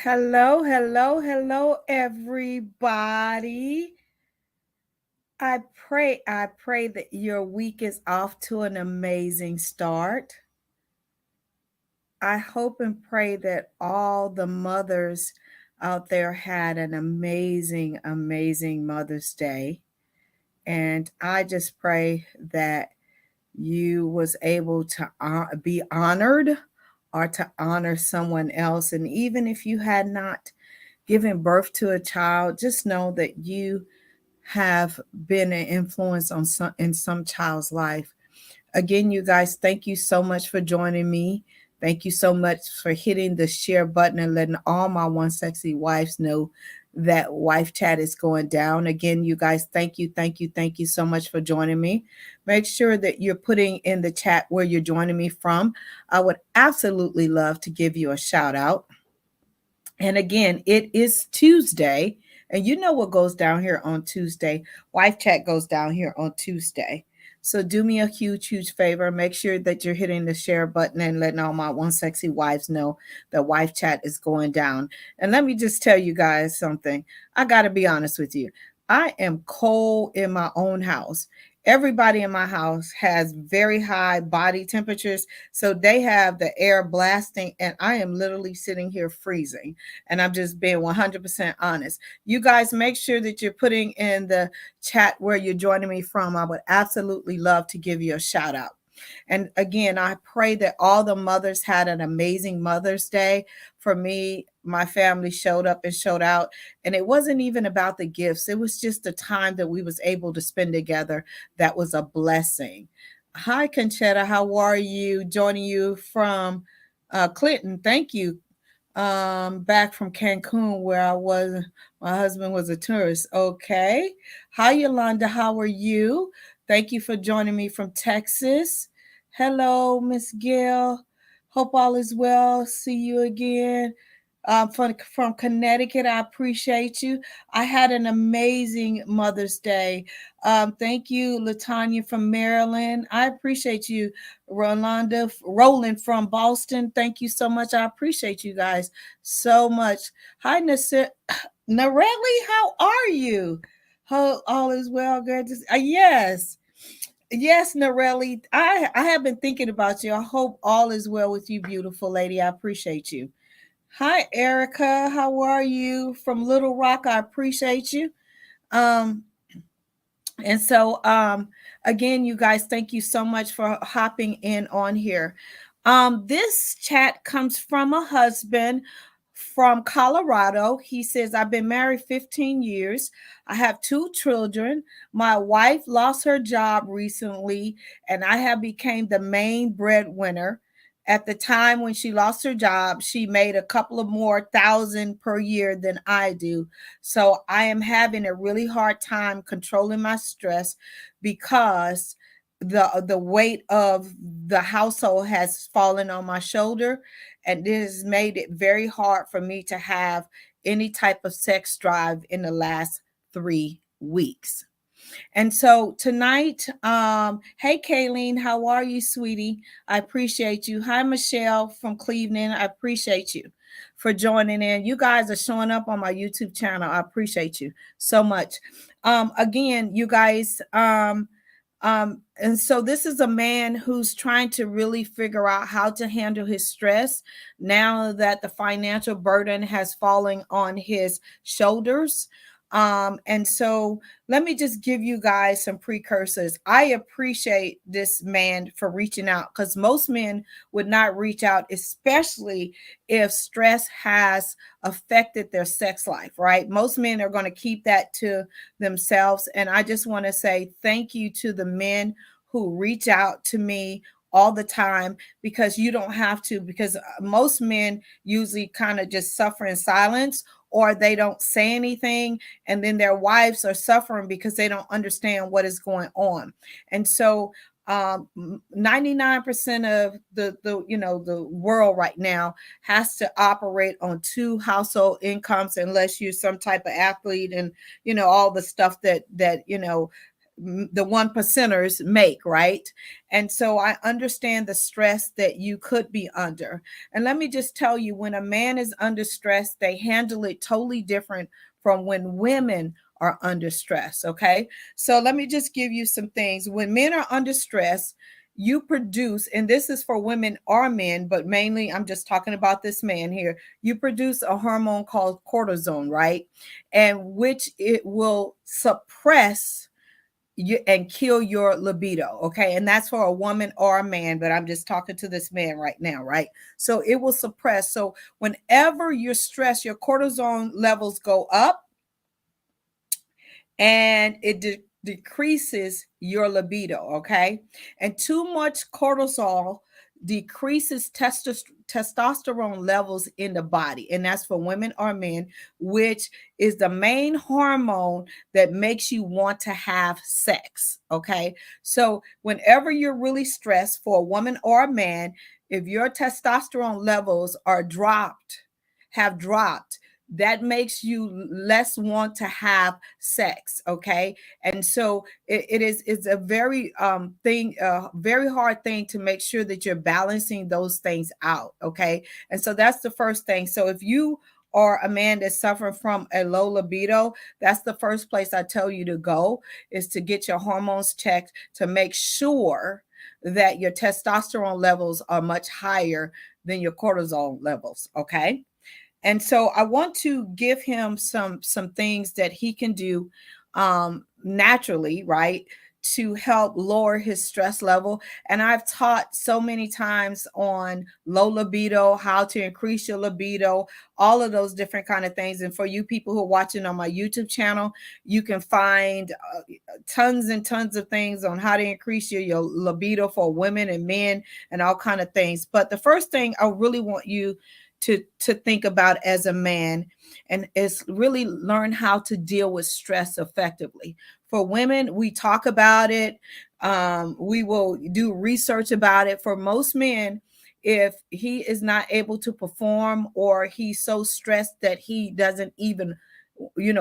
Hello, hello, hello, everybody. I pray that your week is off to an amazing start. I hope and pray that all the mothers out there had an amazing, amazing Mother's Day. And I just pray that you was able to be honored or to honor someone else. And even if you had not given birth to a child, just know that you have been an influence on some child's life. Again, you guys, thank you so much for joining me. Thank you so much for hitting the share button and letting all my one sexy wives know that wife chat is going down. Again, you guys, thank you, thank you, thank you so much for joining me. Make sure that you're putting in the chat where you're joining me from. I would absolutely love to give you a shout out. And again, it is Tuesday. And you know what goes down here on Tuesday? Wife Chat goes down here on Tuesday. So do me a huge, huge favor. Make sure that you're hitting the share button and letting all my one sexy wives know that Wife Chat is going down. And let me just tell you guys something. I got to be honest with you. I am cold in my own house. Everybody in my house has very high body temperatures. So they have the air blasting, and I am literally sitting here freezing. And I'm just being 100% honest. You guys make sure that you're putting in the chat where you're joining me from. I would absolutely love to give you a shout out. And again, I pray that all the mothers had an amazing Mother's Day. For me, my family showed up and showed out. And it wasn't even about the gifts. It was just the time that we was able to spend together that was a blessing. Hi, Conchetta. How are you? Joining you from Clinton. Thank you, back from Cancun where I was. My husband was a tourist. Okay. Hi, Yolanda. How are you? Thank you for joining me from Texas. Hello, Miss Gail. Hope all is well. See you again. From Connecticut, I appreciate you. I had an amazing Mother's Day. Thank you, Latanya from Maryland. I appreciate you, Roland from Boston. Thank you so much. I appreciate you guys so much. Hi, Narelli, how are you? All is well, good. Yes. Yes, Narelli. I have been thinking about you. I hope all is well with you, beautiful lady. I appreciate you. Hi, Erica. How are you? From Little Rock, I appreciate you. Um, and so, again, you guys, thank you so much for hopping in on here. This chat comes from a husband from Colorado. He says, I've been married 15 years. I have two children. My wife lost her job recently, and I have became the main breadwinner. At the time when she lost her job, she made a couple of more thousand per year than I do. So I am having a really hard time controlling my stress because the weight of the household has fallen on my shoulder, and this has made it very hard for me to have any type of sex drive in the last 3 weeks. And so tonight, hey Kayleen, how are you, sweetie? I appreciate you. Hi, Michelle from Cleveland. I appreciate you for joining in. You guys are showing up on my YouTube channel. I appreciate you so much. Again, you guys, and so this is a man who's trying to really figure out how to handle his stress now that the financial burden has fallen on his shoulders. And so let me just give you guys some precursors. I appreciate this man for reaching out because most men would not reach out, especially if stress has affected their sex life, right? Most men are going to keep that to themselves. And I just want to say thank you to the men who reach out to me all the time, because you don't have to, because most men usually kind of just suffer in silence, or they don't say anything, and then their wives are suffering because they don't understand what is going on. And so 99% of the world right now has to operate on two household incomes, unless you're some type of athlete and all the stuff that the one percenters make, right? And so I understand the stress that you could be under. And let me just tell you, when a man is under stress, they handle it totally different from when women are under stress. Okay. So let me just give you some things. When men are under stress, you produce, and this is for women or men, but mainly I'm just talking about this man here. You produce a hormone called cortisone, right? And which it will suppress you and kill your libido. Okay. And that's for a woman or a man, but I'm just talking to this man right now, right? So it will suppress. So whenever you're stressed, your cortisone levels go up, and it decreases your libido. Okay. And too much cortisol decreases testosterone levels in the body. And that's for women or men, which is the main hormone that makes you want to have sex. Okay. So whenever you're really stressed, for a woman or a man, if your testosterone levels are have dropped, that makes you less want to have sex. Okay. And so it's a very very hard thing to make sure that you're balancing those things out. Okay. And so that's the first thing. So if you are a man that's suffering from a low libido, that's the first place I tell you to go, is to get your hormones checked to make sure that your testosterone levels are much higher than your cortisol levels. Okay. And so I want to give him some things that he can do naturally, right, to help lower his stress level. And I've taught so many times on low libido, how to increase your libido, all of those different kind of things. And for you people who are watching on my YouTube channel, you can find tons and tons of things on how to increase your libido for women and men and all kind of things. But the first thing I really want you to think about as a man, and is really learn how to deal with stress effectively. For women, we talk about it. We will do research about it. For most men, if he is not able to perform, or he's so stressed that he doesn't even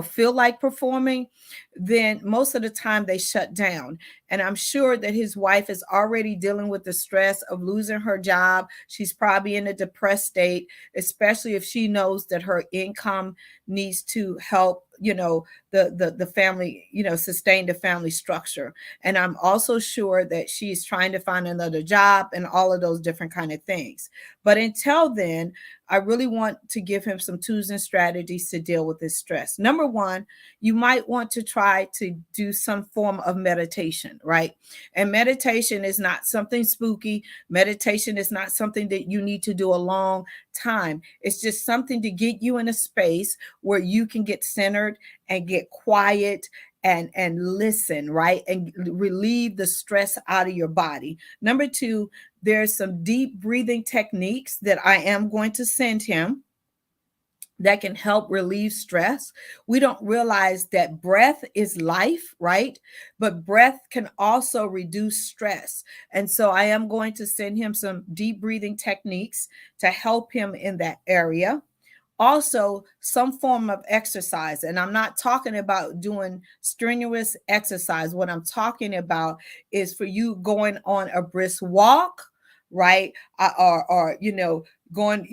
feel like performing, then most of the time they shut down. And I'm sure that his wife is already dealing with the stress of losing her job. She's probably in a depressed state, especially if she knows that her income needs to help the family, sustain the family structure. And I'm also sure that she's trying to find another job and all of those different kind of things. But until then, I really want to give him some tools and strategies to deal with this stress. Number one, you might want to try to do some form of meditation, right? And meditation is not something spooky. Meditation is not something that you need to do a long time. It's just something to get you in a space where you can get centered and get quiet and listen, right? And relieve the stress out of your body. Number two, there's some deep breathing techniques that I am going to send him that can help relieve stress. We don't realize that breath is life, right? But breath can also reduce stress. And so I am going to send him some deep breathing techniques to help him in that area. Also, some form of exercise. And I'm not talking about doing strenuous exercise. What I'm talking about is for you going on a brisk walk, right? Or going,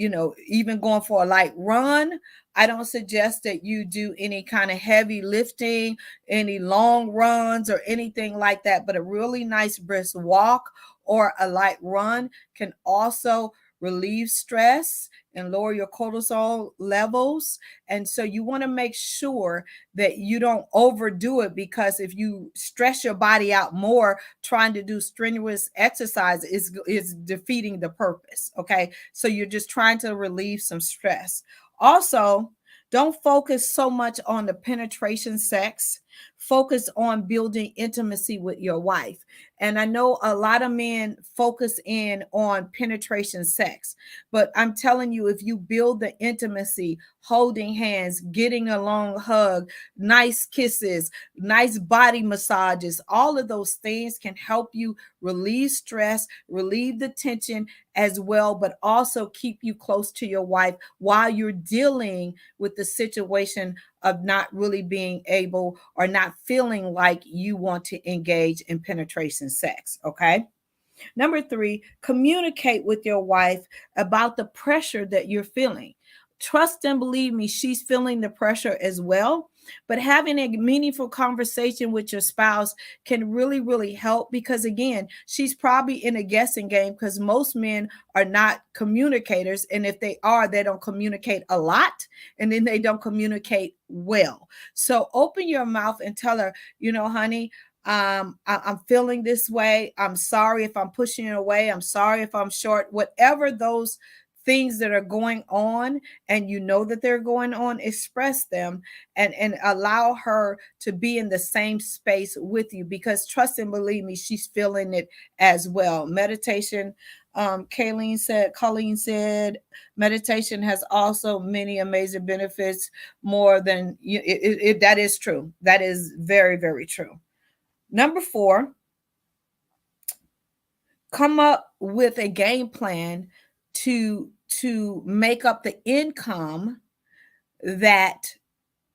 even going for a light run. I don't suggest that you do any kind of heavy lifting, any long runs or anything like that, but a really nice brisk walk or a light run can also relieve stress and lower your cortisol levels. And so you want to make sure that you don't overdo it, because if you stress your body out more trying to do strenuous exercise, is defeating the purpose. Okay. So you're just trying to relieve some stress. Also, don't focus so much on the penetration sex. Focus on building intimacy with your wife. And I know a lot of men focus in on penetration sex, but I'm telling you, if you build the intimacy, holding hands, getting a long hug, nice kisses, nice body massages, all of those things can help you relieve stress, relieve the tension as well, but also keep you close to your wife while you're dealing with the situation of not really being able or not feeling like you want to engage in penetration sex. Okay. Number three, communicate with your wife about the pressure that you're feeling. Trust and believe me, she's feeling the pressure as well. But having a meaningful conversation with your spouse can really, really help, because, again, she's probably in a guessing game because most men are not communicators. And if they are, they don't communicate a lot, and then they don't communicate well. So open your mouth and tell her, honey, I'm feeling this way. I'm sorry if I'm pushing you away. I'm sorry if I'm short. Whatever those things that are going on, and that they're going on, express them, and allow her to be in the same space with you, because trust and believe me, she's feeling it as well. Meditation, Colleen said, meditation has also many amazing benefits, more than that is true. That is very, very true. Number four, come up with a game plan to make up the income that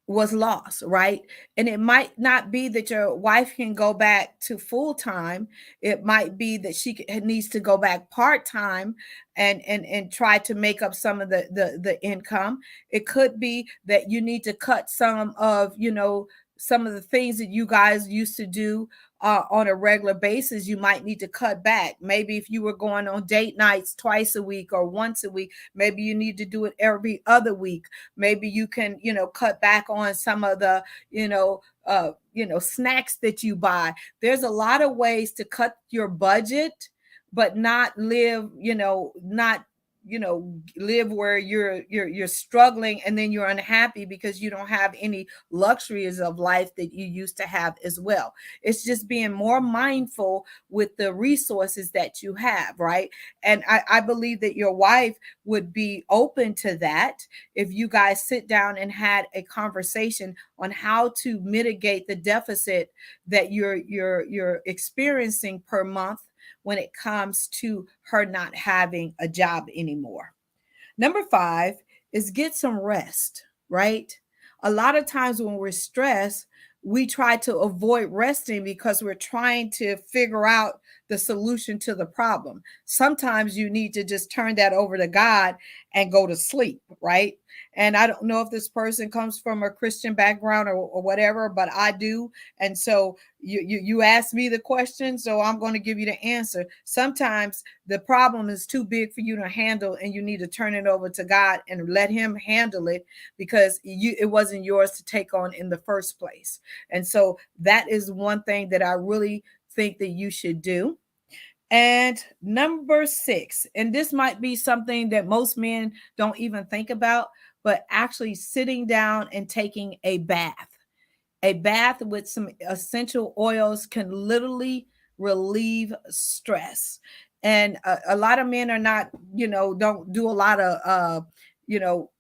was lost, right? And it might not be that your wife can go back to full time. It might be that she needs to go back part time, and try to make up some of the income. It could be that you need to cut some of the things that you guys used to do on a regular basis. You might need to cut back. Maybe if you were going on date nights twice a week or once a week, maybe you need to do it every other week. Maybe you can, cut back on some of the, snacks that you buy. There's a lot of ways to cut your budget, but not live, not live where you're struggling, and then you're unhappy because you don't have any luxuries of life that you used to have as well. It's just being more mindful with the resources that you have, right? And I believe that your wife would be open to that if you guys sit down and had a conversation on how to mitigate the deficit that you're experiencing per month when it comes to her not having a job anymore. Number five is get some rest, right? A lot of times when we're stressed, we try to avoid resting because we're trying to figure out the solution to the problem. Sometimes you need to just turn that over to God and go to sleep, right? And I don't know if this person comes from a Christian background or whatever, but I do. And so you asked me the question, so I'm going to give you the answer. Sometimes the problem is too big for you to handle, and you need to turn it over to God and let him handle it, because it wasn't yours to take on in the first place. And so that is one thing that I really think that you should do. And number six, and this might be something that most men don't even think about, but actually sitting down and taking a bath. A bath with some essential oils can literally relieve stress. And a lot of men are not, don't do a lot of, you know,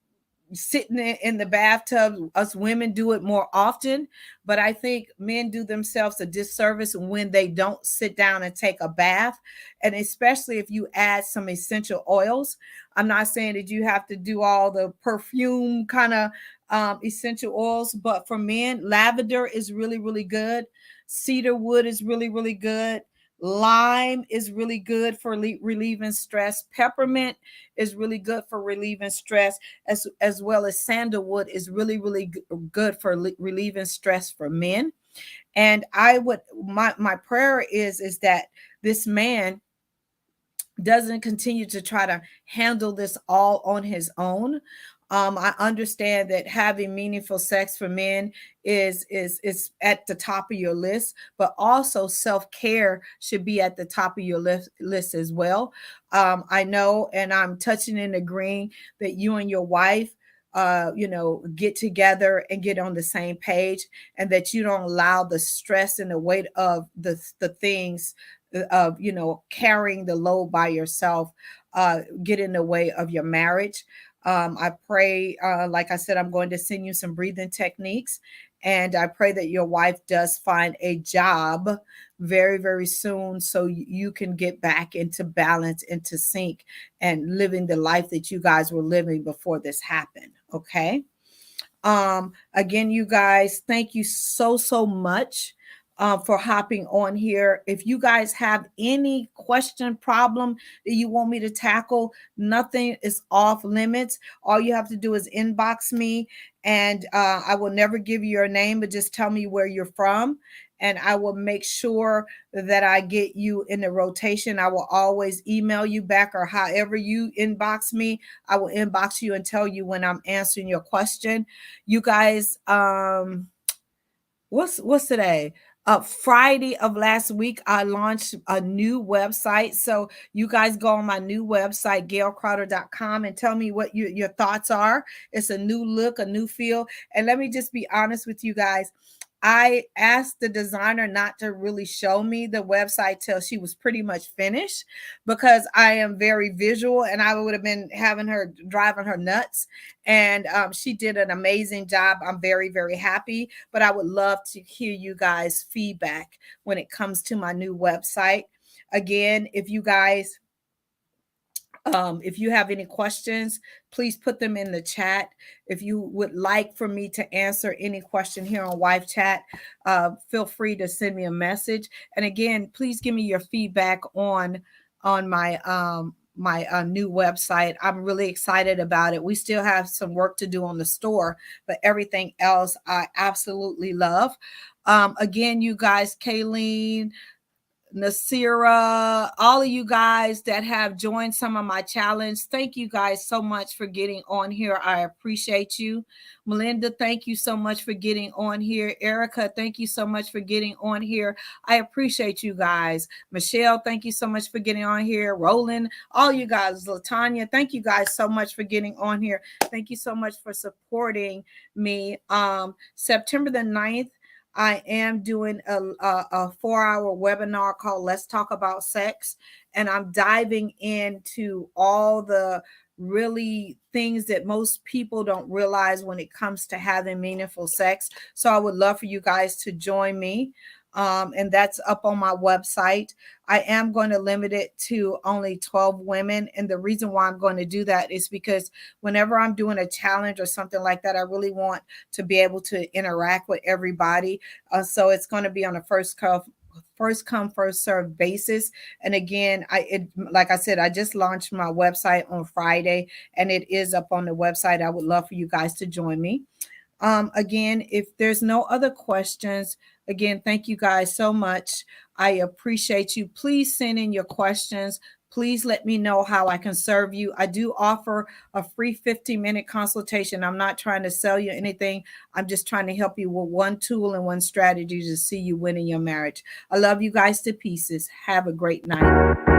sitting in the bathtub. Us women do it more often, but I think men do themselves a disservice when they don't sit down and take a bath. And especially if you add some essential oils. I'm not saying that you have to do all the perfume kind of essential oils, but for men, lavender is really, really good. Cedar wood is really, really good. Lime is really good for relieving stress. Peppermint is really good for relieving stress, as well as sandalwood is really, really good for relieving stress for men. And my prayer is that this man doesn't continue to try to handle this all on his own. I understand that having meaningful sex for men is at the top of your list, but also self care should be at the top of your list as well. I know, and I'm touching and agreeing that you and your wife, get together and get on the same page, and that you don't allow the stress and the weight of the things of carrying the load by yourself get in the way of your marriage. I pray, like I said, I'm going to send you some breathing techniques, and I pray that your wife does find a job very, very soon, so you can get back into balance, into sync, and living the life that you guys were living before this happened. Okay. Again, you guys, thank you so much for hopping on here. If you guys have any question, problem that you want me to tackle, nothing is off limits. All you have to do is inbox me, and I will never give you your name, but just tell me where you're from. And I will make sure that I get you in the rotation. I will always email you back, or however you inbox me, I will inbox you and tell you when I'm answering your question. You guys, what's today? Friday of last week, I launched a new website. So you guys go on my new website, gailcrowder.com, and tell me what your thoughts are. It's a new look, a new feel. And let me just be honest with you guys. I asked the designer not to really show me the website till she was pretty much finished, because I am very visual and I would have been having her driving her nuts. And she did an amazing job. I'm very happy, but I would love to hear you guys' feedback when it comes to my new website. Again, if you have any questions, please put them in the chat. If you would like for me to answer any question here on Wife Chat, feel free to send me a message. And again, please give me your feedback on my new website. I'm really excited about it. We still have some work to do on the store, but everything else I absolutely love. Again, you guys, Kayleen, Nasira, all of you guys that have joined some of my challenge, thank you guys so much for getting on here. I appreciate you. Melinda, thank you so much for getting on here. Erica, thank you so much for getting on here. I appreciate you guys. Michelle, thank you so much for getting on here. Roland, all you guys. Latanya, thank you guys so much for getting on here. Thank you so much for supporting me. September the 9th, I am doing a 4-hour webinar called Let's Talk About Sex. And I'm diving into all the really things that most people don't realize when it comes to having meaningful sex. So I would love for you guys to join me. And that's up on my website. I am going to limit it to only 12 women. And the reason why I'm going to do that is because whenever I'm doing a challenge or something like that, I really want to be able to interact with everybody. So it's going to be on a first come first serve basis. And again, like I said, I just launched my website on Friday, and it is up on the website. I would love for you guys to join me. Again, if there's no other questions, again, thank you guys so much. I appreciate you. Please send in your questions. Please let me know how I can serve you. I do offer a free 15-minute consultation. I'm not trying to sell you anything. I'm just trying to help you with one tool and one strategy to see you win in your marriage. I love you guys to pieces. Have a great night.